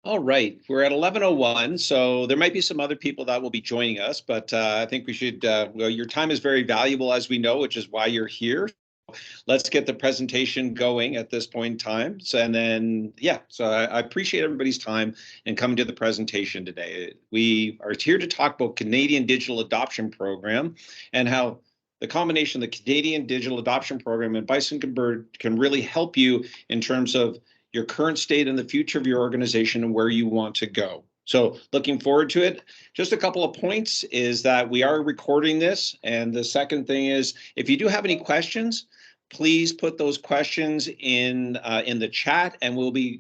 All right, we're at 11:01, so there might be some other people that will be joining us, but I think we should, well, your time is very valuable, as we know, which is why you're here. Let's get the presentation going at this point in time. So, and then, yeah, so I appreciate everybody's time and coming to the presentation today. We are here to talk about Canadian Digital Adoption Program and how the combination of the Canadian Digital Adoption Program and Bison Bird can really help you in terms of your current state and the future of your organization and where you want to go. So looking forward to it. Just a couple of points is that we are recording this. And the second thing is, if you do have any questions, please put those questions in the chat, and we'll be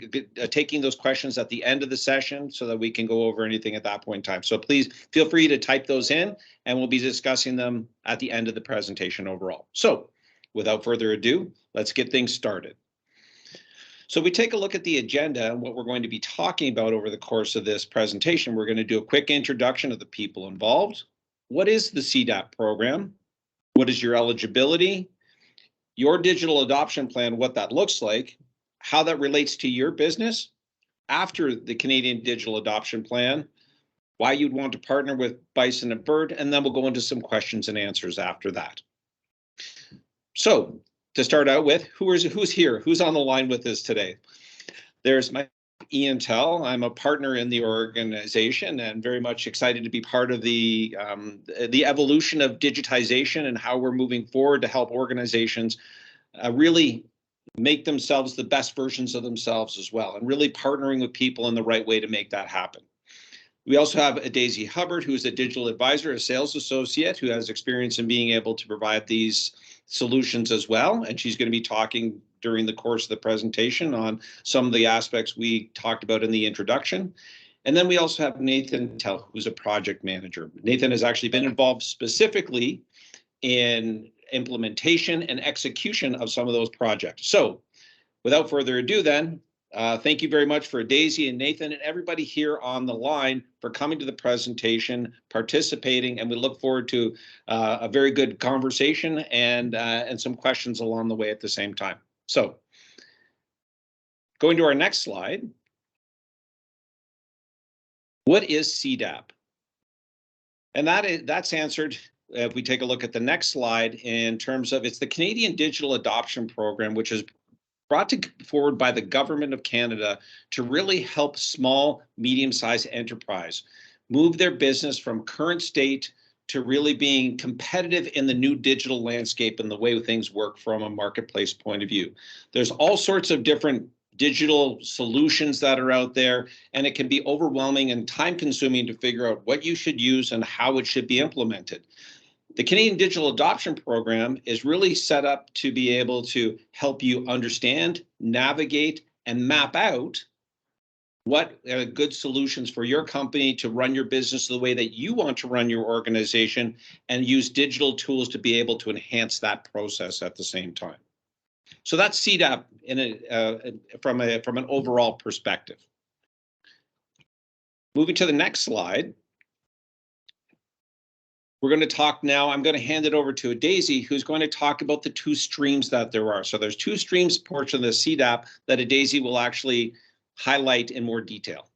taking those questions at the end of the session so that we can go over anything at that point in time. So please feel free to type those in, and we'll be discussing them at the end of the presentation overall. So without further ado, let's get things started. So we take a look at the agenda and what we're going to be talking about over the course of this presentation. We're going to do a quick introduction of the people involved. What is the CDAP program? What is your eligibility? Your digital adoption plan, what that looks like, how that relates to your business after the Canadian Digital Adoption Plan, why you'd want to partner with Bison and Bird, and then we'll go into some questions and answers after that. So to start out with, who's here? Who's on the line with us today? There's my Ian Tell. I'm a partner in the organization and very much excited to be part of the evolution of digitization and how we're moving forward to help organizations really make themselves the best versions of themselves as well, and really partnering with people in the right way to make that happen. We also have Daisy Hubbard, who's a digital advisor, a sales associate, who has experience in being able to provide these solutions as well. And she's going to be talking during the course of the presentation on some of the aspects we talked about in the introduction. And then we also have Nathan Tell, who's a project manager. Nathan has actually been involved specifically in implementation and execution of some of those projects. So without further ado then, thank you very much for Daisy and Nathan and everybody here on the line for coming to the presentation, participating, and we look forward to a very good conversation and some questions along the way at the same time. So going to our next slide. What is CDAP? And that's answered if we take a look at the next slide in terms of it's the Canadian Digital Adoption Program, which is brought forward by the Government of Canada to really help small, medium-sized enterprise move their business from current state to really being competitive in the new digital landscape and the way things work from a marketplace point of view. There's all sorts of different digital solutions that are out there, and it can be overwhelming and time-consuming to figure out what you should use and how it should be implemented. The Canadian Digital Adoption Program is really set up to be able to help you understand, navigate, and map out what are good solutions for your company to run your business the way that you want to run your organization, and use digital tools to be able to enhance that process at the same time. So that's CDAP from an overall perspective. Moving to the next slide. We're going to talk now, I'm going to hand it over to Daisy, who's going to talk about the two streams that there are. So there's two streams portion of the CDAP that Daisy will actually highlight in more detail.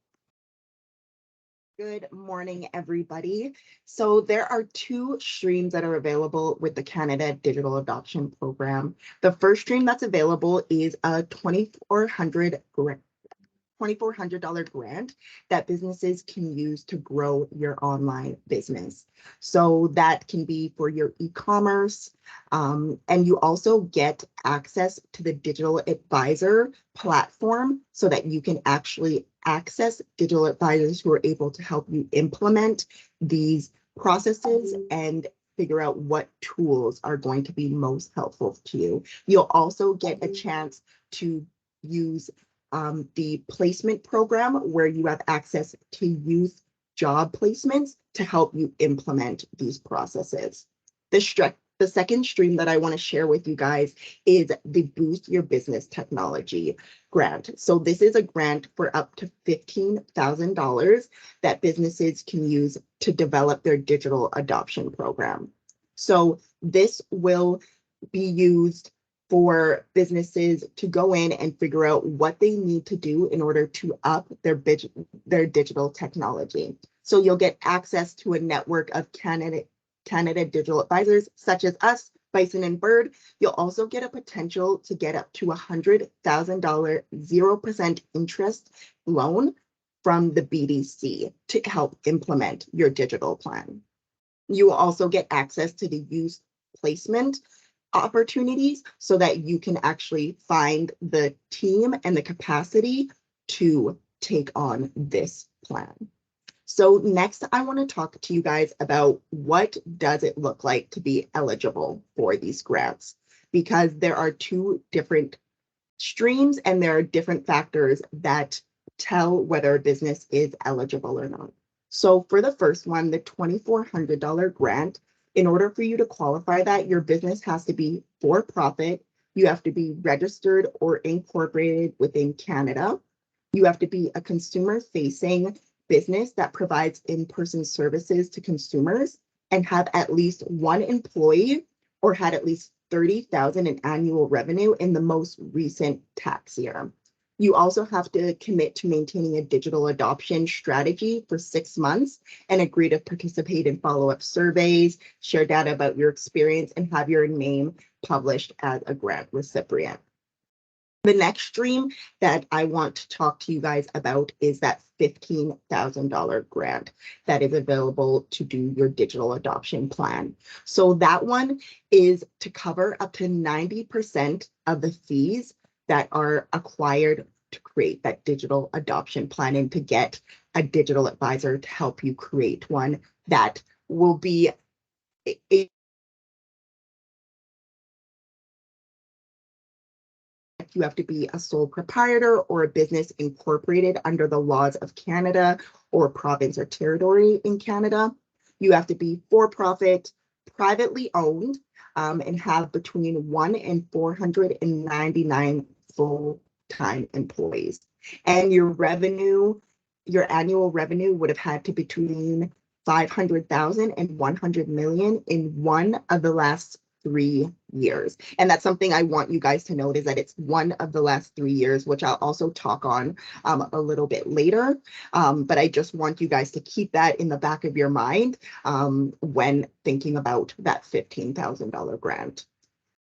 Good morning, everybody. So there are two streams that are available with the Canada Digital Adoption Program. The first stream that's available is a $2,400 grant that businesses can use to grow your online business. So that can be for your e-commerce, and you also get access to the digital advisor platform so that you can actually access digital advisors who are able to help you implement these processes and figure out what tools are going to be most helpful to you. You'll also get a chance to use the placement program where you have access to youth job placements to help you implement these processes. The second stream that I want to share with you guys is the Boost Your Business Technology grant. So this is a grant for up to $15,000 that businesses can use to develop their digital adoption program. So this will be used for businesses to go in and figure out what they need to do in order to up their digital technology. So you'll get access to a network of Canada digital advisors such as us, Bison and Bird. You'll also get a potential to get up to $100,000 0% interest loan from the BDC to help implement your digital plan. You will also get access to the youth placement opportunities so that you can actually find the team and the capacity to take on this plan. So next, I want to talk to you guys about what does it look like to be eligible for these grants, because there are two different streams and there are different factors that tell whether a business is eligible or not. So for the first one, the $2,400 grant, in order for you to qualify that, your business has to be for profit. You have to be registered or incorporated within Canada. You have to be a consumer-facing business that provides in-person services to consumers and have at least one employee or had at least $30,000 in annual revenue in the most recent tax year. You also have to commit to maintaining a digital adoption strategy for 6 months and agree to participate in follow-up surveys, share data about your experience, and have your name published as a grant recipient. The next stream that I want to talk to you guys about is that $15,000 grant that is available to do your digital adoption plan. So that one is to cover up to 90% of the fees that are acquired to create that digital adoption plan and to get a digital advisor to help you create one that will be you have to be a sole proprietor or a business incorporated under the laws of Canada or province or territory in Canada. You have to be for-profit, privately owned, and have between 1 and 499 full-time employees. And your annual revenue would have had to be between 500,000 and 100 million in one of the last 3 years. And that's something I want you guys to note, is that it's one of the last 3 years, which I'll also talk on a little bit later. But I just want you guys to keep that in the back of your mind when thinking about that $15,000 grant.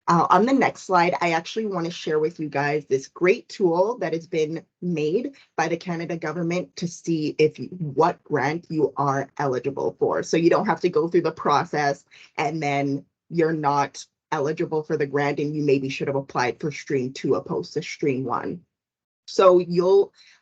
On the next slide, I actually want to share with you guys this great tool that has been made by the Canada government to see what grant you are eligible for. So you don't have to go through the process and then you're not eligible for the grant and you maybe should have applied for stream 2 opposed to stream 1. So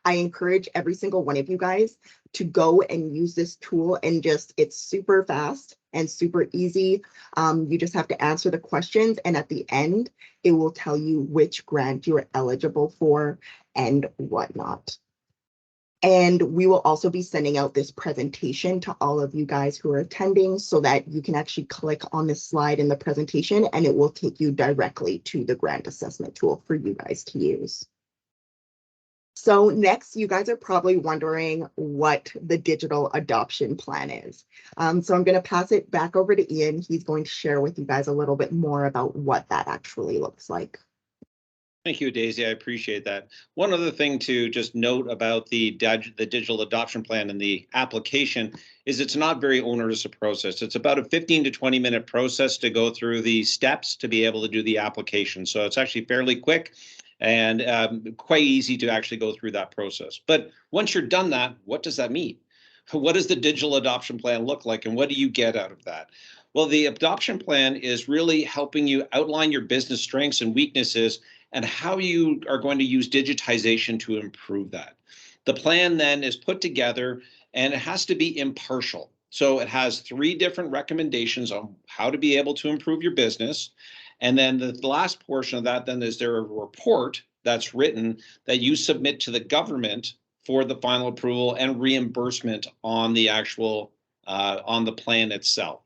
I encourage every single one of you guys to go and use this tool, and it's super fast and super easy. You just have to answer the questions, and at the end, it will tell you which grant you're eligible for and whatnot. And we will also be sending out this presentation to all of you guys who are attending so that you can actually click on this slide in the presentation and it will take you directly to the grant assessment tool for you guys to use. So next, you guys are probably wondering what the digital adoption plan is. So I'm going to pass it back over to Ian. He's going to share with you guys a little bit more about what that actually looks like. Thank you, Daisy. I appreciate that. One other thing to just note about the digital adoption plan and the application is it's not very onerous a process. It's about a 15 to 20 minute process to go through the steps to be able to do the application. So it's actually fairly quick and quite easy to actually go through that process. But once you're done that, what does that mean? What does the digital adoption plan look like, and what do you get out of that? Well, the adoption plan is really helping you outline your business strengths and weaknesses and how you are going to use digitization to improve that. The plan then is put together and it has to be impartial. So it has 3 different recommendations on how to be able to improve your business. And then the last portion of that then is there a report that's written that you submit to the government for the final approval and reimbursement on the actual on the plan itself.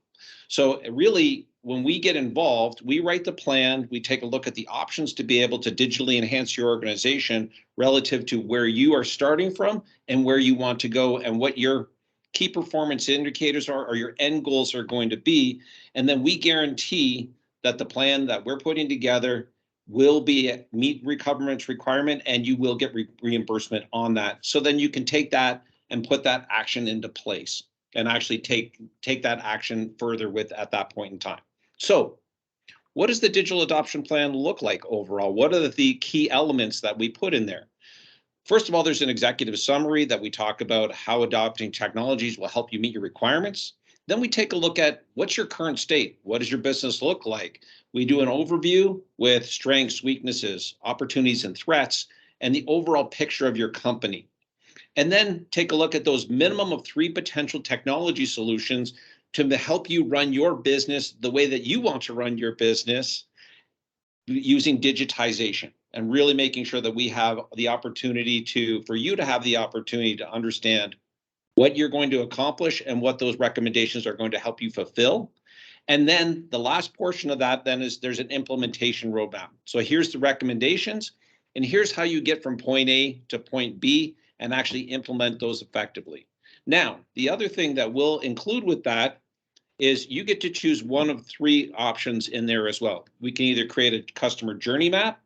So really, when we get involved, we write the plan, we take a look at the options to be able to digitally enhance your organization relative to where you are starting from and where you want to go and what your key performance indicators are or your end goals are going to be. And then we guarantee that the plan that we're putting together will be meet government's requirement, and you will get reimbursement on that. So then you can take that and put that action into place and actually take that action further with at that point in time. So what does the digital adoption plan look like overall? What are the key elements that we put in there? First of all, there's an executive summary that we talk about how adopting technologies will help you meet your requirements. Then we take a look at what's your current state? What does your business look like? We do an overview with strengths, weaknesses, opportunities, and threats, and the overall picture of your company. And then take a look at those minimum of 3 potential technology solutions to help you run your business the way that you want to run your business using digitization, and really making sure that we have the opportunity for you to have the opportunity to understand what you're going to accomplish and what those recommendations are going to help you fulfill. And then the last portion of that then is there's an implementation roadmap. So here's the recommendations, and here's how you get from point A to point B and actually implement those effectively. Now, the other thing that we'll include with that is you get to choose one of 3 options in there as well. We can either create a customer journey map,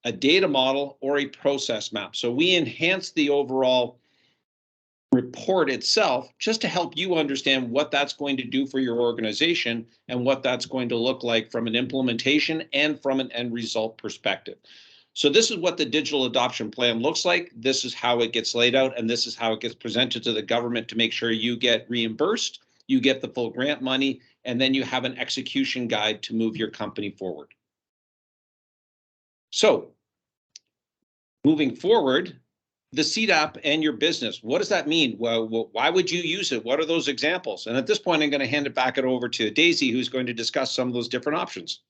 a data model, or a process map. So we enhance the overall report itself just to help you understand what that's going to do for your organization and what that's going to look like from an implementation and from an end result perspective. So this is what the digital adoption plan looks like. This is how it gets laid out, and this is how it gets presented to the government to make sure you get reimbursed, you get the full grant money, and then you have an execution guide to move your company forward. So moving forward, the CDAP and your business, what does that mean? Well, why would you use it? What are those examples? And at this point, I'm going to hand it back over to Daisy, who's going to discuss some of those different options.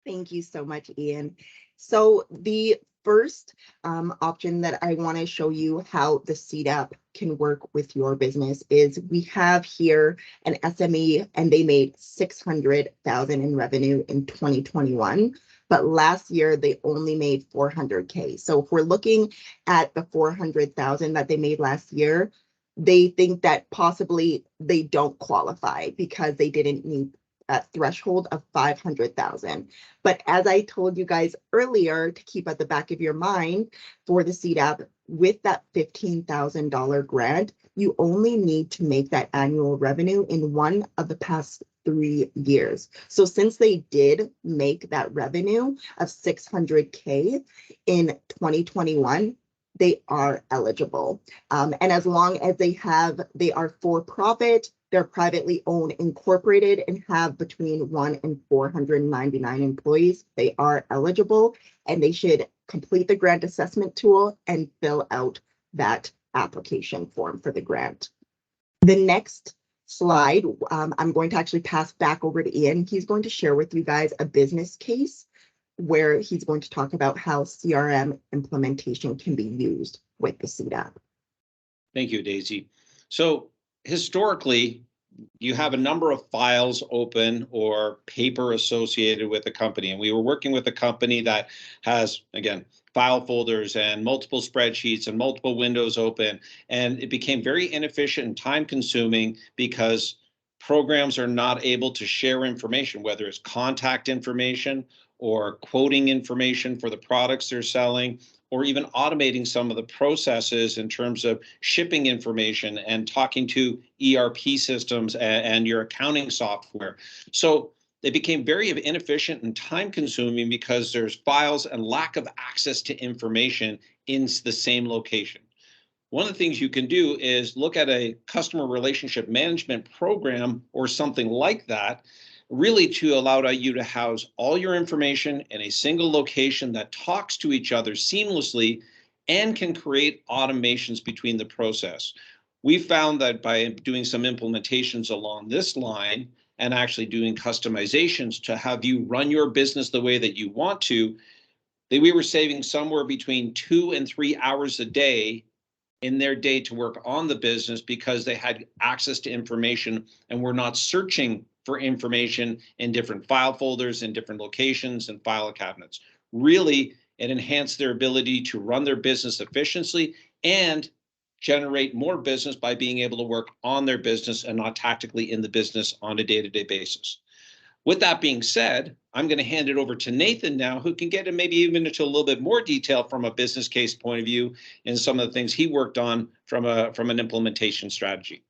Thank you so much, Ian. So the first option that I want to show you how the CDAP can work with your business is we have here an SME, and they made $600,000 in revenue in 2021. But last year they only made $400K. So if we're looking at the $400,000 that they made last year, they think that possibly they don't qualify because they didn't meet a threshold of 500,000. But as I told you guys earlier, to keep at the back of your mind for the CDAP, with that $15,000 grant, you only need to make that annual revenue in one of the past 3 years. So since they did make that revenue of 600K in 2021, they are eligible. And as long as they are for profit, they're privately owned, incorporated, and have between 1 and 499 employees, they are eligible, and they should complete the grant assessment tool and fill out that application form for the grant. The next slide, I'm going to actually pass back over to Ian. He's going to share with you guys a business case where he's going to talk about how CRM implementation can be used with the CDAP. Thank you, Daisy. So historically, you have a number of files open or paper associated with a company. And we were working with a company that has, again, file folders and multiple spreadsheets and multiple windows open. And it became very inefficient and time consuming because programs are not able to share information, whether it's contact information or quoting information for the products they're selling, or even automating some of the processes in terms of shipping information and talking to ERP systems and your accounting software. So they became very inefficient and time consuming because there's files and lack of access to information in the same location. One of the things you can do is look at a customer relationship management program or something like that, really to allow you to house all your information in a single location that talks to each other seamlessly and can create automations between the process. We found that by doing some implementations along this line and actually doing customizations to have you run your business the way that you want to, that we were saving somewhere between 2 and 3 hours a day in their day to work on the business because they had access to information and were not searching for information in different file folders in different locations and file cabinets. Really, it enhanced their ability to run their business efficiently and generate more business by being able to work on their business and not tactically in the business on a day-to-day basis. With that being said, I'm going to hand it over to Nathan now, who can get in maybe even into a little bit more detail from a business case point of view and some of the things he worked on from an implementation strategy.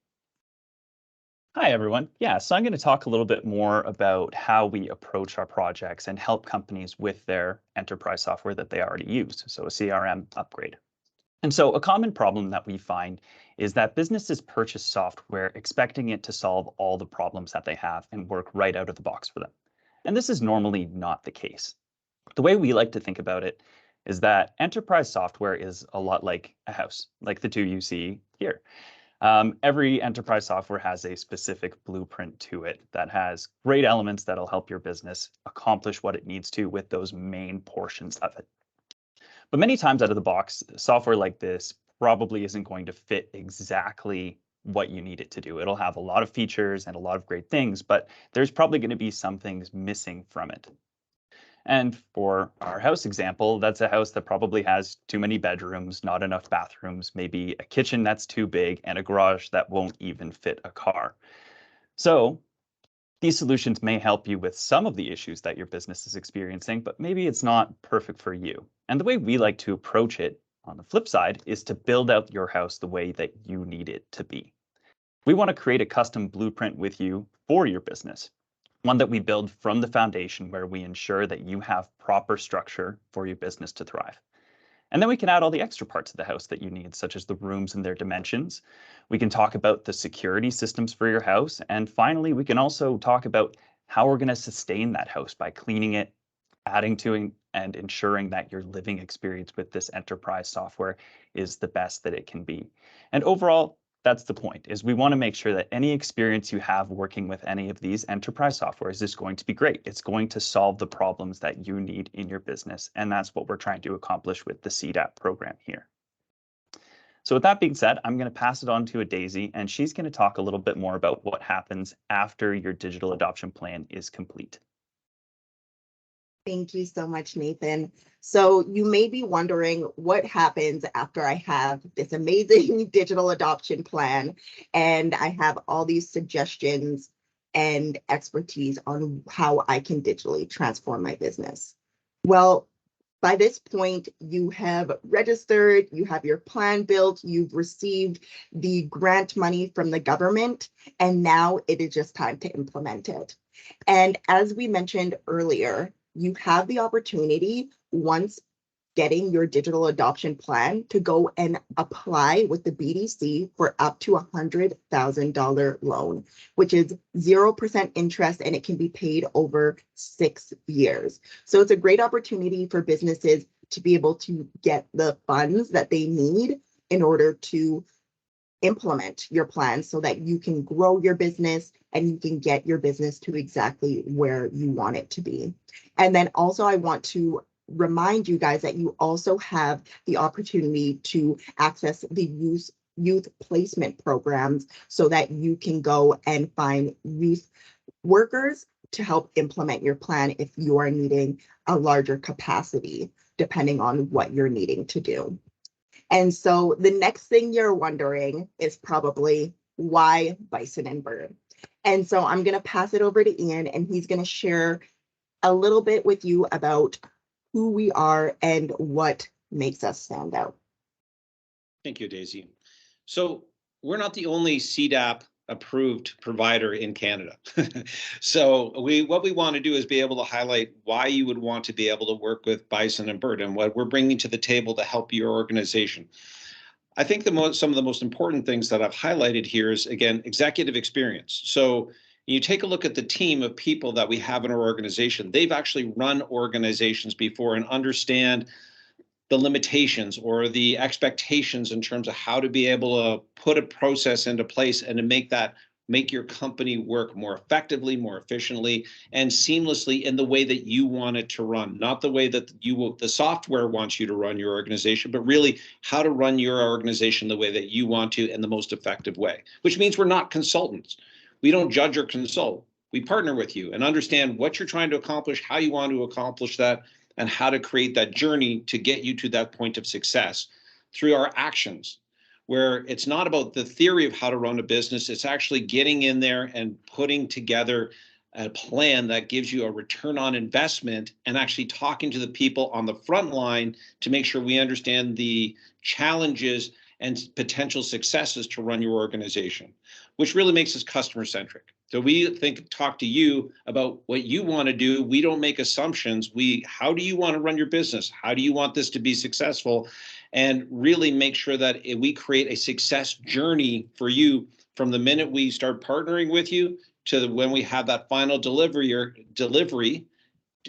Hi, everyone. Yeah, so I'm going to talk a little bit more about how we approach our projects and help companies with their enterprise software that they already use, so a CRM upgrade. And so a common problem that we find is that businesses purchase software expecting it to solve all the problems that they have and work right out of the box for them. And this is normally not the case. The way we like to think about it is that enterprise software is a lot like a house, like the two you see here. Every enterprise software has a specific blueprint to it that has great elements that'll help your business accomplish what it needs to with those main portions of it. But many times out of the box, software like this probably isn't going to fit exactly what you need it to do. It'll have a lot of features and a lot of great things, but there's probably going to be some things missing from it. And for our house example, that's a house that probably has too many bedrooms, not enough bathrooms, maybe a kitchen that's too big, and a garage that won't even fit a car. So these solutions may help you with some of the issues that your business is experiencing, but maybe it's not perfect for you. And the way we like to approach it, on the flip side, is to build out your house the way that you need it to be. We want to create a custom blueprint with you for your business. One that we build from the foundation where we ensure that you have proper structure for your business to thrive. And then we can add all the extra parts of the house that you need, such as the rooms and their dimensions. We can talk about the security systems for your house. And finally, we can also talk about how we're going to sustain that house by cleaning it, adding to it, and ensuring that your living experience with this enterprise software is the best that it can be. And overall, that's the point, is we want to make sure that any experience you have working with any of these enterprise softwares is going to be great. It's going to solve the problems that you need in your business. And that's what we're trying to accomplish with the CDAP program here. So with that being said, I'm going to pass it on to a Daisy, and she's going to talk a little bit more about what happens after your digital adoption plan is complete. Thank you so much, Nathan. So you may be wondering what happens after I have this amazing digital adoption plan and I have all these suggestions and expertise on how I can digitally transform my business. Well, by this point, you have registered, you have your plan built, you've received the grant money from the government, and now it is just time to implement it. And as we mentioned earlier, you have the opportunity, once getting your digital adoption plan, to go and apply with the BDC for up to $100,000 loan, which is 0% interest, and it can be paid over 6 years. So it's a great opportunity for businesses to be able to get the funds that they need in order to implement your plan so that you can grow your business and you can get your business to exactly where you want it to be. And then also I want to remind you guys that you also have the opportunity to access the youth placement programs so that you can go and find youth workers to help implement your plan if you are needing a larger capacity, depending on what you're needing to do. And so the next thing you're wondering is probably, why Bison and Bird? And so I'm going to pass it over to Ian, and he's going to share a little bit with you about who we are and what makes us stand out. Thank you, Daisy. So we're not the only CDAP approved provider in Canada. So what we want to do is be able to highlight why you would want to be able to work with Bison and Bird and what we're bringing to the table to help your organization. I think some of the most important things that I've highlighted here is, again, executive experience. So you take a look at the team of people that we have in our organization. They've actually run organizations before and understand the limitations or the expectations in terms of how to be able to put a process into place and to make your company work more effectively, more efficiently, and seamlessly in the way that you want it to run, not the way that the software wants you to run your organization, but really how to run your organization the way that you want to in the most effective way, which means we're not consultants. We don't judge or consult. We partner with you and understand what you're trying to accomplish, how you want to accomplish that, and how to create that journey to get you to that point of success through our actions, where it's not about the theory of how to run a business. It's actually getting in there and putting together a plan that gives you a return on investment, and actually talking to the people on the front line to make sure we understand the challenges and potential successes to run your organization, which really makes us customer centric. So we talk to you about what you want to do. We don't make assumptions. How do you want to run your business? How do you want this to be successful? And really make sure that we create a success journey for you from the minute we start partnering with you to when we have that final delivery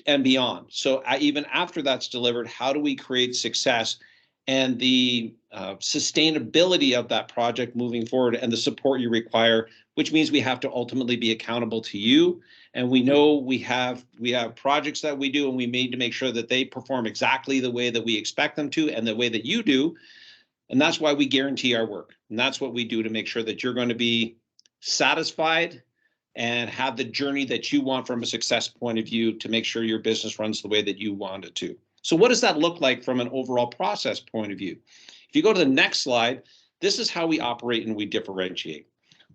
and beyond. So even after that's delivered, how do we create success and the sustainability of that project moving forward, and the support you require, which means we have to ultimately be accountable to you. And we know we have projects that we do, and we need to make sure that they perform exactly the way that we expect them to and the way that you do. And that's why we guarantee our work. And that's what we do to make sure that you're going to be satisfied and have the journey that you want from a success point of view to make sure your business runs the way that you want it to. So what does that look like from an overall process point of view? If you go to the next slide, this is how we operate and we differentiate.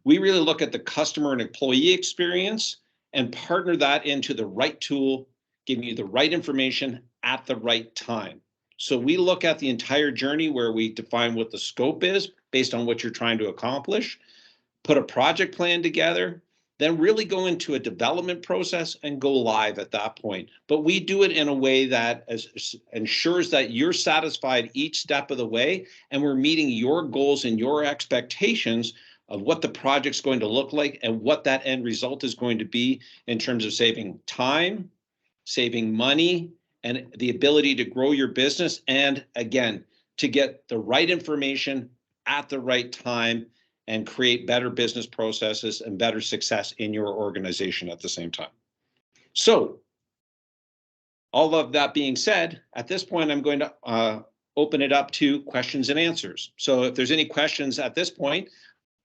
We really look at the customer and employee experience and partner that into the right tool, giving you the right information at the right time. So we look at the entire journey where we define what the scope is based on what you're trying to accomplish, put a project plan together, then really go into a development process and go live at that point. But we do it in a way that ensures that you're satisfied each step of the way, and we're meeting your goals and your expectations of what the project's going to look like and what that end result is going to be in terms of saving time, saving money, and the ability to grow your business. And again, to get the right information at the right time and create better business processes and better success in your organization at the same time. So all of that being said, at this point, I'm going to open it up to questions and answers. So if there's any questions at this point,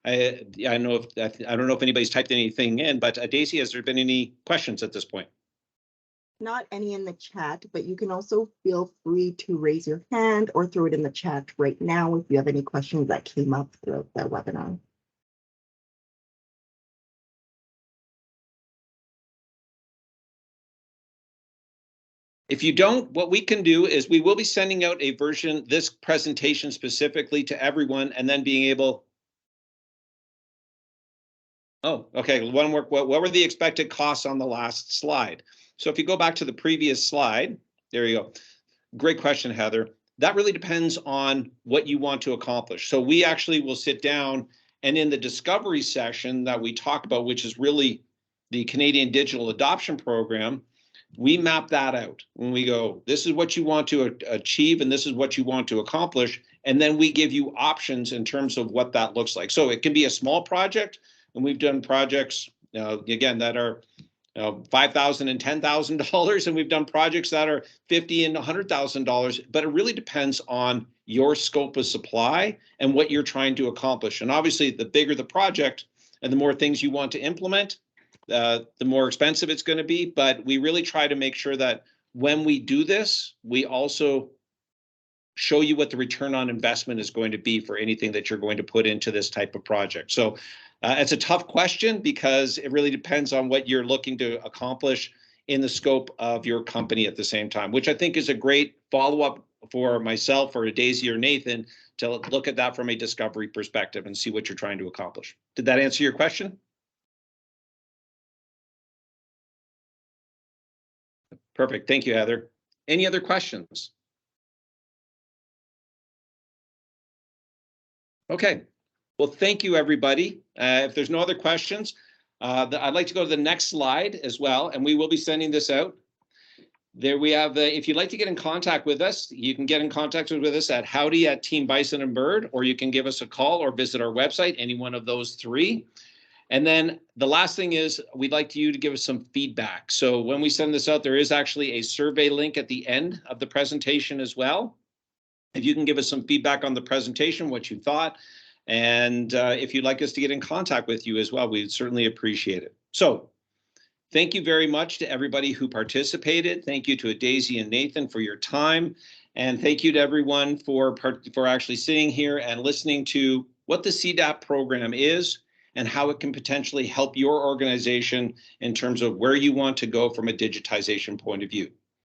I don't know if anybody's typed anything in, but Daisy, has there been any questions at this point? Not any in the chat, but you can also feel free to raise your hand or throw it in the chat right now if you have any questions that came up throughout the webinar. If you don't, what we can do is we will be sending out a version, this presentation specifically to everyone, and then being able. Oh, okay. One more. What were the expected costs on the last slide? So if you go back to the previous slide, there you go. Great question, Heather. That really depends on what you want to accomplish. So we actually will sit down, and in the discovery session that we talk about, which is really the Canadian Digital Adoption Program, we map that out when we go, this is what you want to achieve and this is what you want to accomplish. And then we give you options in terms of what that looks like. So it can be a small project, and we've done projects, again, that are $5,000 and $10,000, and we've done projects that are $50,000 and $100,000, but it really depends on your scope of supply and what you're trying to accomplish. And obviously, the bigger the project and the more things you want to implement, the more expensive it's going to be. But we really try to make sure that when we do this, we also show you what the return on investment is going to be for anything that you're going to put into this type of project. So it's a tough question because it really depends on what you're looking to accomplish in the scope of your company at the same time, which I think is a great follow-up for myself or Daisy or Nathan to look at that from a discovery perspective and see what you're trying to accomplish. Did that answer your question? Perfect. Thank you, Heather. Any other questions? Okay. Well, thank you, everybody. If there's no other questions, I'd like to go to the next slide as well, and we will be sending this out. There we have, if you'd like to get in contact with us, you can get in contact with us at howdy@Team Bison and Bird, or you can give us a call or visit our website, any one of those three. And then the last thing is we'd like you to give us some feedback. So when we send this out, there is actually a survey link at the end of the presentation as well. If you can give us some feedback on the presentation, what you thought, and if you'd like us to get in contact with you as well, we'd certainly appreciate it. So thank you very much to everybody who participated. Thank you to Daisy and Nathan for your time. And thank you to everyone for actually sitting here and listening to what the CDAP program is and how it can potentially help your organization in terms of where you want to go from a digitization point of view.